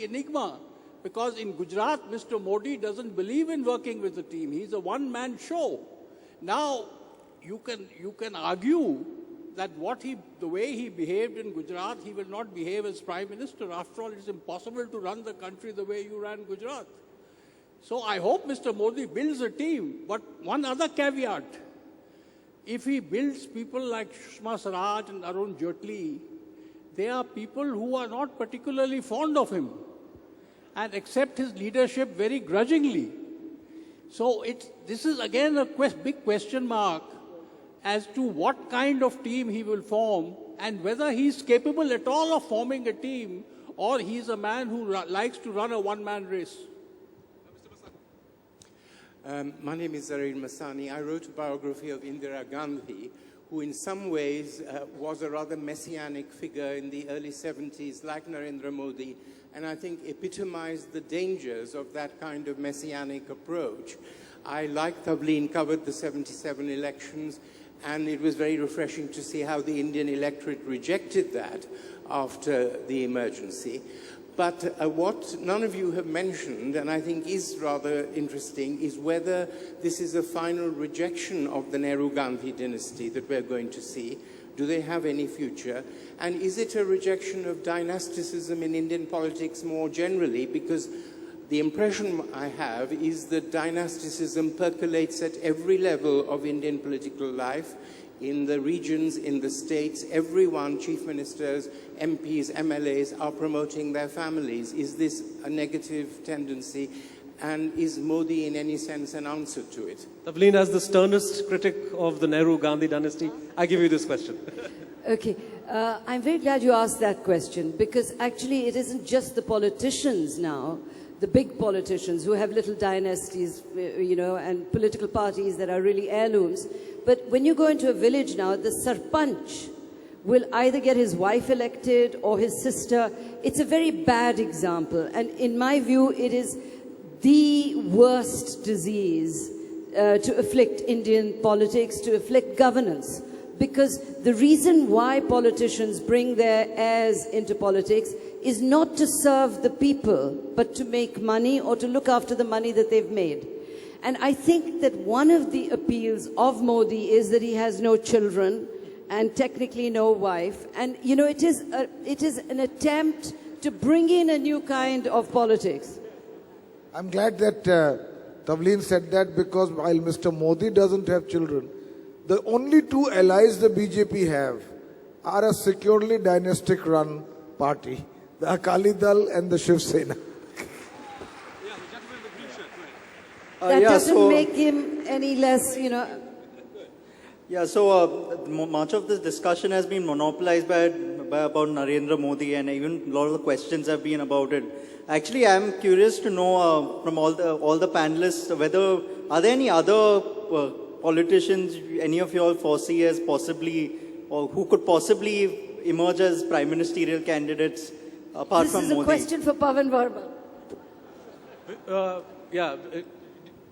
enigma, because in Gujarat, Mr. Modi doesn't believe in working with the team. He's a one-man show. Now, you can argue that the way he behaved in Gujarat, he will not behave as Prime Minister. After all, it's impossible to run the country the way you ran Gujarat. So I hope Mr. Modi builds a team. But one other caveat, if he builds people like Sushma Swaraj and Arun Jaitley, they are people who are not particularly fond of him and accept his leadership very grudgingly. So this is again a big question mark as to what kind of team he will form and whether he's capable at all of forming a team or he's a man who likes to run a one-man race. My name is Zarir Masani. I wrote a biography of Indira Gandhi, who in some ways was a rather messianic figure in the early 70s, like Narendra Modi, and I think epitomized the dangers of that kind of messianic approach. I, like Tavleen, covered the 77 elections, and it was very refreshing to see how the Indian electorate rejected that after the emergency. But what none of you have mentioned, and I think is rather interesting, is whether this is a final rejection of the Nehru-Gandhi dynasty that we're going to see. Do they have any future? And is it a rejection of dynasticism in Indian politics more generally? Because the impression I have is that dynasticism percolates at every level of Indian political life, in the regions, in the states. Everyone, chief ministers, MPs, MLAs, are promoting their families. Is this a negative tendency? And is Modi in any sense an answer to it? Tavleen, as the sternest critic of the Nehru-Gandhi dynasty, I give you this question. Okay. I'm very glad you asked that question, because actually it isn't just the politicians now, the big politicians who have little dynasties, and political parties that are really heirlooms. But when you go into a village now, the sarpanch will either get his wife elected or his sister. It's a very bad example. And in my view, it is the worst disease to afflict Indian politics, to afflict governance. Because the reason why politicians bring their heirs into politics is not to serve the people, but to make money or to look after the money that they've made. And I think that one of the appeals of Modi is that he has no children and technically no wife. And, it is an attempt to bring in a new kind of politics. I'm glad that Tavleen said that, because while Mr. Modi doesn't have children, the only two allies the BJP have are a securely dynastic run party, the Akali Dal and the Shiv Sena. That doesn't make him any less, Yeah, so much of this discussion has been monopolized by about Narendra Modi, and even a lot of the questions have been about it. Actually, I'm curious to know from all the panelists whether are there any other politicians any of you all foresee as possibly, or who could possibly emerge as prime ministerial candidates apart from Modi? This is a question for Pavan Verma.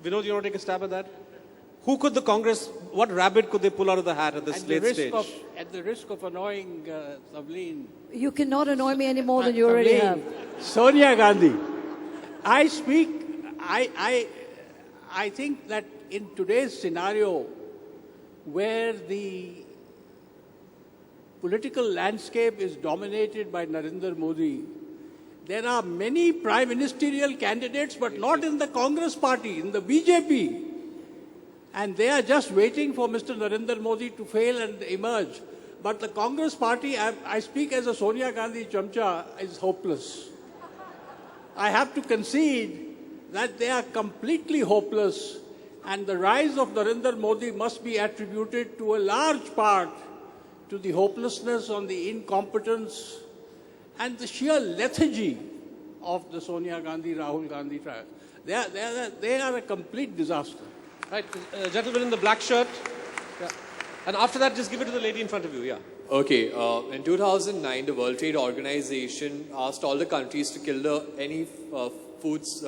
Vinod, you want to take a stab at that? Who could the Congress, what rabbit could they pull out of the hat at this late stage? At the risk of annoying Tavleen. You cannot annoy me any more than you already have. Sonia Gandhi. I think that in today's scenario, where the political landscape is dominated by Narendra Modi, there are many prime ministerial candidates, but not in the Congress party, in the BJP. And they are just waiting for Mr. Narendra Modi to fail and emerge. But the Congress party, I speak as a Sonia Gandhi chamcha, is hopeless. I have to concede that they are completely hopeless, and the rise of Narendra Modi must be attributed to a large part to the hopelessness, on the incompetence, and the sheer lethargy of the Sonia Gandhi, Rahul Gandhi trial. They are a complete disaster. Right, gentleman in the black shirt. Yeah. And after that, just give it to the lady in front of you. Yeah. Okay. In 2009, the World Trade Organization asked all the countries to kill any foods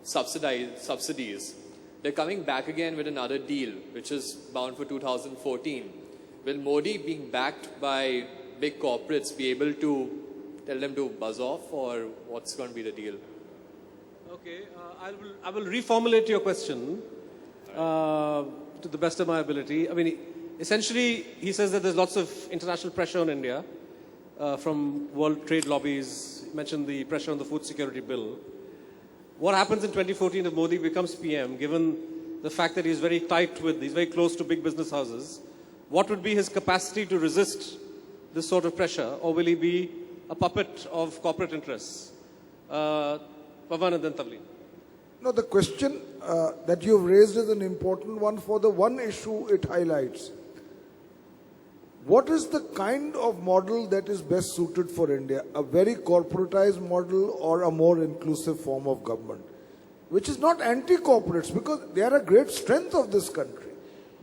subsidies. They're coming back again with another deal, which is bound for 2014. Will Modi, being backed by big corporates, be able to tell them to buzz off, or what's going to be the deal? Okay, I will reformulate your question to the best of my ability. I mean, essentially, he says that there's lots of international pressure on India from world trade lobbies. He mentioned the pressure on the food security bill. What happens in 2014 if Modi becomes PM, given the fact that he's very very close to big business houses? What would be his capacity to resist this sort of pressure, or will he be a puppet of corporate interests? Pavan and then Tavleen. No, the question that you've raised is an important one for the one issue it highlights. What is the kind of model that is best suited for India? A very corporatized model or a more inclusive form of government? Which is not anti-corporates, because they are a great strength of this country,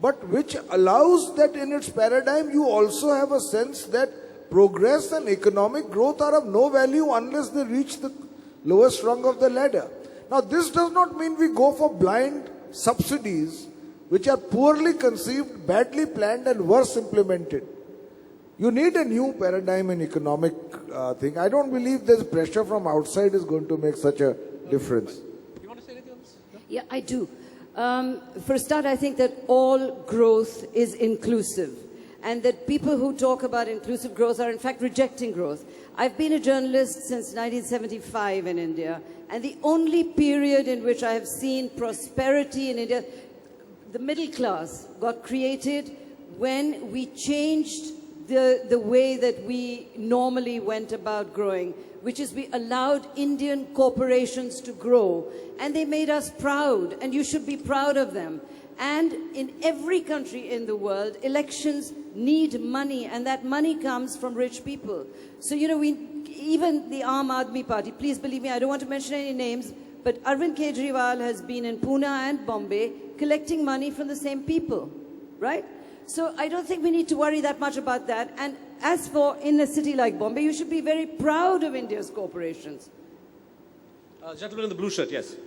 but which allows that in its paradigm you also have a sense that progress and economic growth are of no value unless they reach the lowest rung of the ladder. Now, this does not mean we go for blind subsidies which are poorly conceived, badly planned and worse implemented. You need a new paradigm in economic thing. I don't believe this pressure from outside is going to make such a difference. You want to say anything on this? No? Yeah, I do. For a start, I think that all growth is inclusive, and that people who talk about inclusive growth are in fact rejecting growth. I've been a journalist since 1975 in India, and the only period in which I have seen prosperity in India, the middle class got created when we changed the way that we normally went about growing, which is we allowed Indian corporations to grow, and they made us proud, and you should be proud of them. And in every country in the world, elections need money, and that money comes from rich people. So, you know, even the Aam Aadmi Party, please believe me, I don't want to mention any names, but Arvind Kejriwal has been in Pune and Bombay collecting money from the same people, right? So I don't think we need to worry that much about that. And as for in a city like Bombay, you should be very proud of India's corporations. Gentleman in the blue shirt, yes.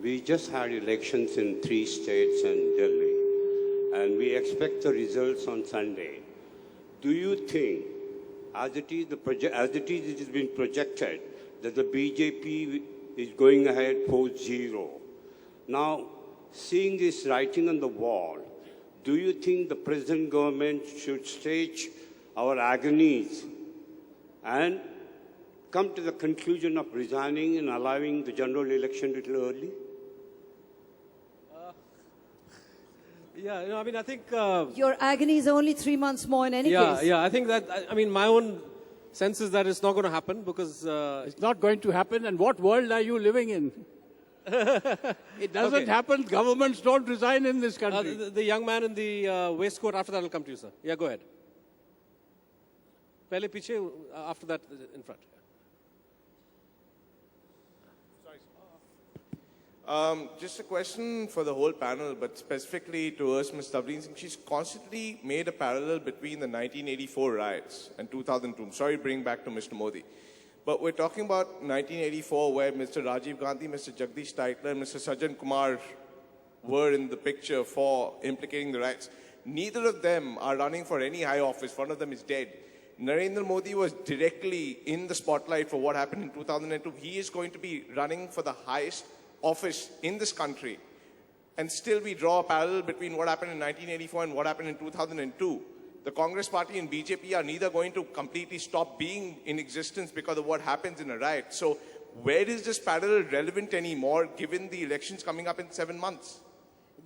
We just had elections in 3 states and Delhi, and we expect the results on Sunday. Do you think, as it is being projected, that the BJP is going ahead post-zero? Now, seeing this writing on the wall, do you think the present government should stage our agonies and come to the conclusion of resigning and allowing the general election a little early? Yeah, you know, I mean, I think... Your agony is only 3 months more in any case. Yeah, I think that, I mean, my own sense is that it's not going to happen because... It's not going to happen, and what world are you living in? It doesn't happen. Governments don't resign in this country. The young man in the waistcoat, after that I'll come to you, sir. Yeah, go ahead. Pehle piche, after that in front. Just a question for the whole panel, but specifically towards Ms. Tavleen Singh. She's constantly made a parallel between the 1984 riots and 2002. I'm sorry to bring back to Mr. Modi. But we're talking about 1984, where Mr. Rajiv Gandhi, Mr. Jagdish Titler, and Mr. Sajjan Kumar were in the picture for implicating the riots. Neither of them are running for any high office. One of them is dead. Narendra Modi was directly in the spotlight for what happened in 2002. He is going to be running for the highest office in this country. And still we draw a parallel between what happened in 1984 and what happened in 2002. The Congress Party and BJP are neither going to completely stop being in existence because of what happens in a riot. So where is this parallel relevant anymore, given the elections coming up in 7 months?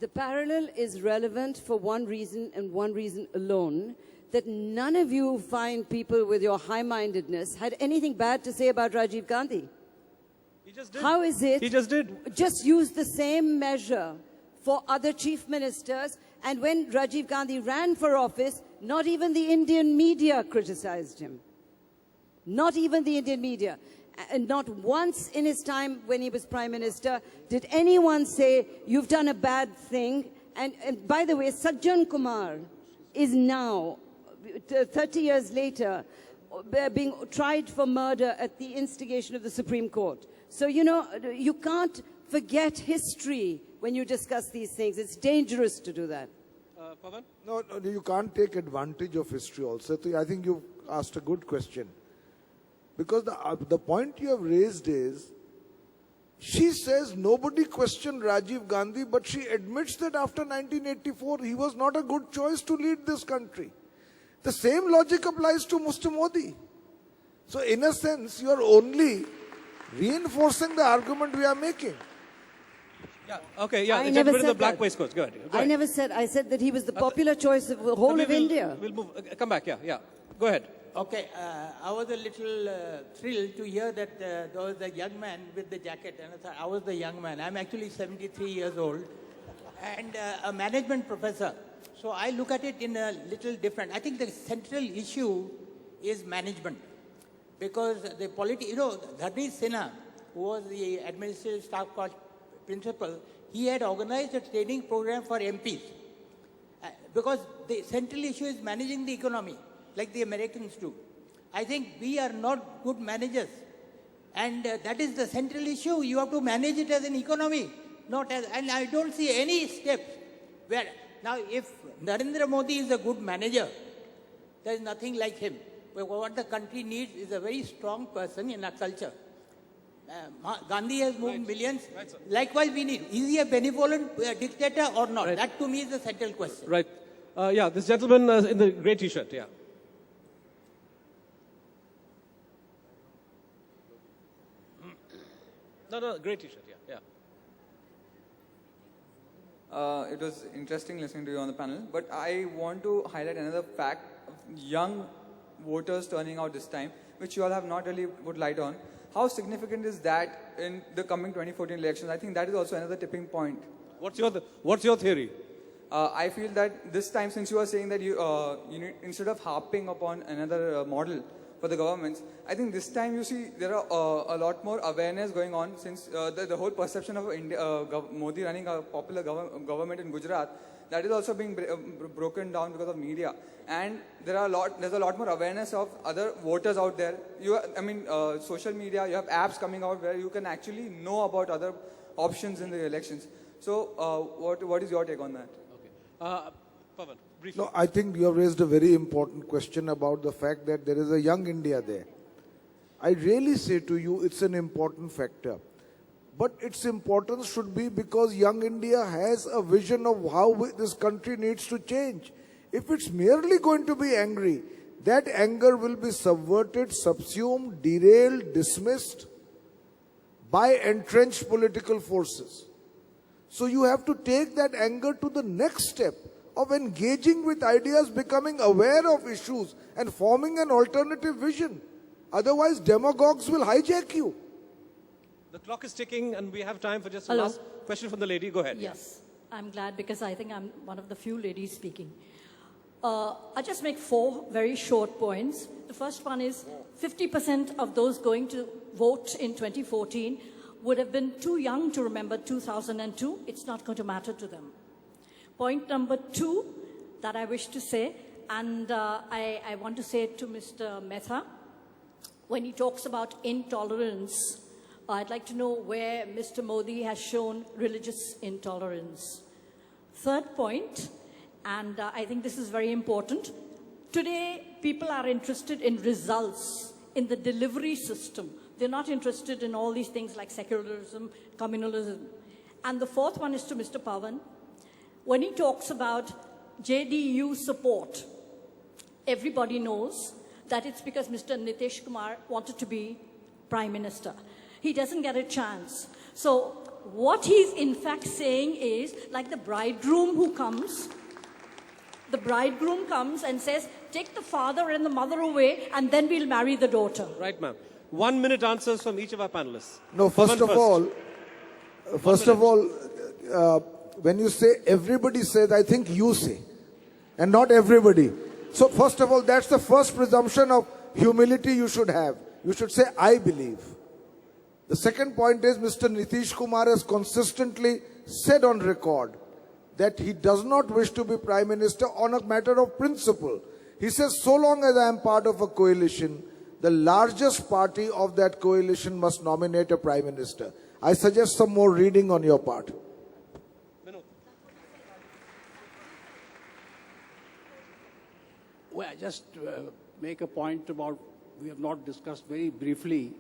The parallel is relevant for one reason and one reason alone, that none of you fine people with your high-mindedness had anything bad to say about Rajiv Gandhi. He just did. How is it? He just did. Just use the same measure for other chief ministers. And when Rajiv Gandhi ran for office, not even the Indian media criticized him. Not even the Indian media. And not once in his time when he was Prime Minister did anyone say, you've done a bad thing. And by the way, Sajjan Kumar is now, 30 years later, being tried for murder at the instigation of the Supreme Court. So, you know, you can't forget history when you discuss these things. It's dangerous to do that. Pavan? No, you can't take advantage of history also. So I think you've asked a good question. Because the point you have raised is, she says nobody questioned Rajiv Gandhi, but she admits that after 1984, he was not a good choice to lead this country. The same logic applies to Mr. Modi. So in a sense, you are only reinforcing the argument we are making. Yeah. Okay. Yeah. I The never gentleman in the said black that. waistcoat. Go ahead. Go I ahead. never said, I said that he was the popular choice of the whole of We'll- India. We'll move. Come back. Yeah. Yeah. Go ahead. Okay, I was a little thrilled to hear that there was a young man with the jacket, and I thought I was the young man. I'm actually 73 years old and a management professor. So I look at it in a little different. I think the central issue is management, because the Dharnesh Sinha, who was the administrative staff cost principal, he had organized a training program for MPs. Because the central issue is managing the economy, like the Americans do. I think we are not good managers. And that is the central issue. You have to manage it as an economy, not as, and I don't see any steps where, now if Narendra Modi is a good manager, there is nothing like him. But what the country needs is a very strong person in our culture. Gandhi has moved millions. Right, sir. Likewise, we need. Is he a benevolent dictator or not? That to me is the central question. Right. Yeah. This gentleman in the grey T-shirt. Yeah. No, grey T-shirt. Yeah. Yeah. It was interesting listening to you on the panel, but I want to highlight another fact of young voters turning out this time, which you all have not really put light on. How significant is that in the coming 2014 elections? I think that is also another tipping point. What's your theory? I feel that this time, since you are saying that you need, instead of harping upon another model for the governments, I think this time you see there are a lot more awareness going on, since the whole perception of Modi running a popular government in Gujarat, that is also being broken down because of media. And there's a lot more awareness of other voters out there. Social media, you have apps coming out where you can actually know about other options in the elections. So what is your take on that? Pavan, briefly. No, I think you have raised a very important question about the fact that there is a young India there. I really say to you, it's an important factor. But its importance should be because young India has a vision of how this country needs to change. If it's merely going to be angry, that anger will be subverted, subsumed, derailed, dismissed by entrenched political forces. So you have to take that anger to the next step of engaging with ideas, becoming aware of issues and forming an alternative vision. Otherwise, demagogues will hijack you. The clock is ticking and we have time for just a Hello. last question from the lady. Go ahead. Yes, I'm glad because I think I'm one of the few ladies speaking. I'll just make 4 very short points. The first one is 50% of those going to vote in 2014 would have been too young to remember 2002. It's not going to matter to them. Point number 2 that I wish to say, and I want to say it to Mr. Mehta, when he talks about intolerance, I'd like to know where Mr. Modi has shown religious intolerance. Third point, and I think this is very important. Today, people are interested in results, in the delivery system. They're not interested in all these things like secularism, communalism. And the fourth one is to Mr. Pavan. When he talks about JDU support, everybody knows that it's because Mr. Nitish Kumar wanted to be Prime Minister. He doesn't get a chance. So what he's in fact saying is, like the bridegroom comes and says, take the father and the mother away and then we'll marry the daughter. Right, ma'am. 1 minute answers from each of our panelists. No, first of all, when you say everybody says, I think you say, and not everybody. So first of all, that's the first presumption of humility you should have. You should say, I believe. The second point is Mr. Nitish Kumar has consistently said on record that he does not wish to be Prime Minister on a matter of principle. He says, so long as I am part of a coalition, the largest party of that coalition must nominate a Prime Minister. I suggest some more reading on your part. Well, just make a point about, we have not discussed very briefly,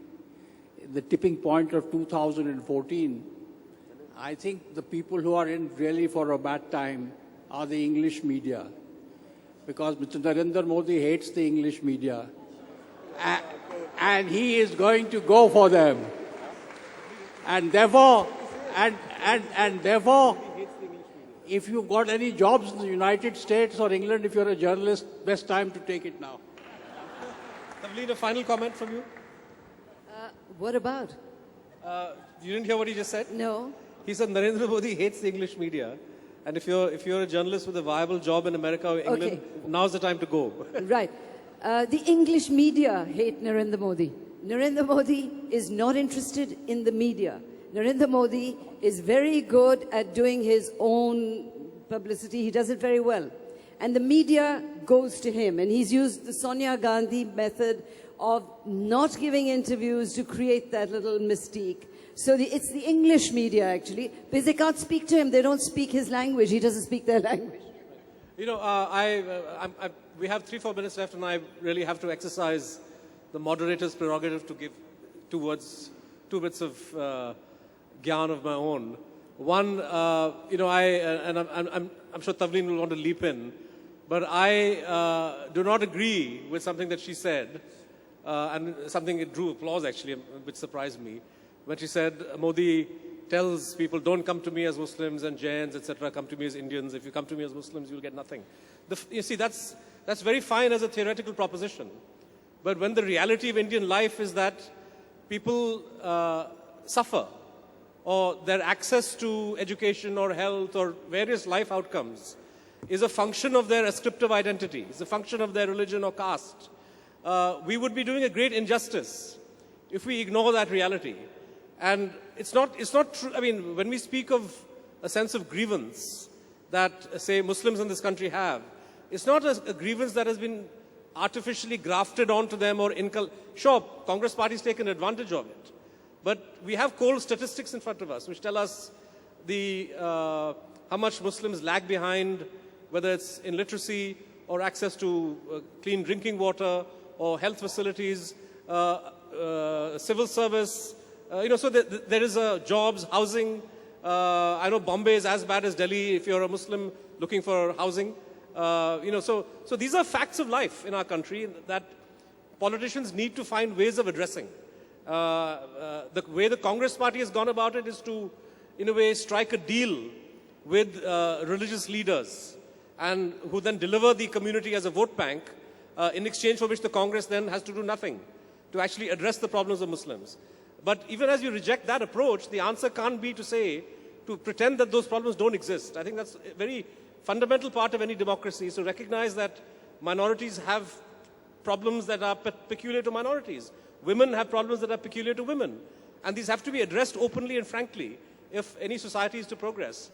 the tipping point of 2014. I think the people who are in really for a bad time are the English media, because Mr. Narendra Modi hates the English media, and he is going to go for them. And therefore, and therefore, if you've got any jobs in the United States or England, if you're a journalist, best time to take it now. Tavleen, a final comment from you? What about? You didn't hear what he just said? No. He said Narendra Modi hates the English media. And if you're a journalist with a viable job in America or England, Okay. now's the time to go. Right. The English media hate Narendra Modi. Narendra Modi is not interested in the media. Narendra Modi is very good at doing his own publicity. He does it very well. And the media goes to him. And he's used the Sonia Gandhi method of not giving interviews to create that little mystique. So it's the English media, actually, because they can't speak to him. They don't speak his language. He doesn't speak their language. You know, we have 3-4 minutes left, and I really have to exercise the moderator's prerogative to give 2 bits of gyan of my own. One, you know, I'm sure Tavleen will want to leap in, but I do not agree with something that she said, and something it drew applause actually, which surprised me, when she said Modi tells people, don't come to me as Muslims and Jains, etc., come to me as Indians. If you come to me as Muslims, you'll get nothing. You see, that's very fine as a theoretical proposition. But when the reality of Indian life is that people suffer, or their access to education or health or various life outcomes is a function of their ascriptive identity, is a function of their religion or caste, we would be doing a great injustice if we ignore that reality. And it's not true. I mean, when we speak of a sense of grievance that, say, Muslims in this country have, it's not a grievance that has been artificially grafted onto them or sure, Congress party's taken advantage of it. But we have cold statistics in front of us which tell us how much Muslims lag behind, whether it's in literacy or access to clean drinking water or health facilities, civil service. You know, so there is jobs, housing. I know Bombay is as bad as Delhi if you're a Muslim looking for housing. You know, so these are facts of life in our country that politicians need to find ways of addressing. The way the Congress party has gone about it is to, in a way, strike a deal with religious leaders and who then deliver the community as a vote bank, in exchange for which the Congress then has to do nothing to actually address the problems of Muslims. But even as you reject that approach, the answer can't be to pretend that those problems don't exist. I think that's a very fundamental part of any democracy, is to recognize that minorities have problems that are peculiar to minorities. Women have problems that are peculiar to women. And these have to be addressed openly and frankly if any society is to progress.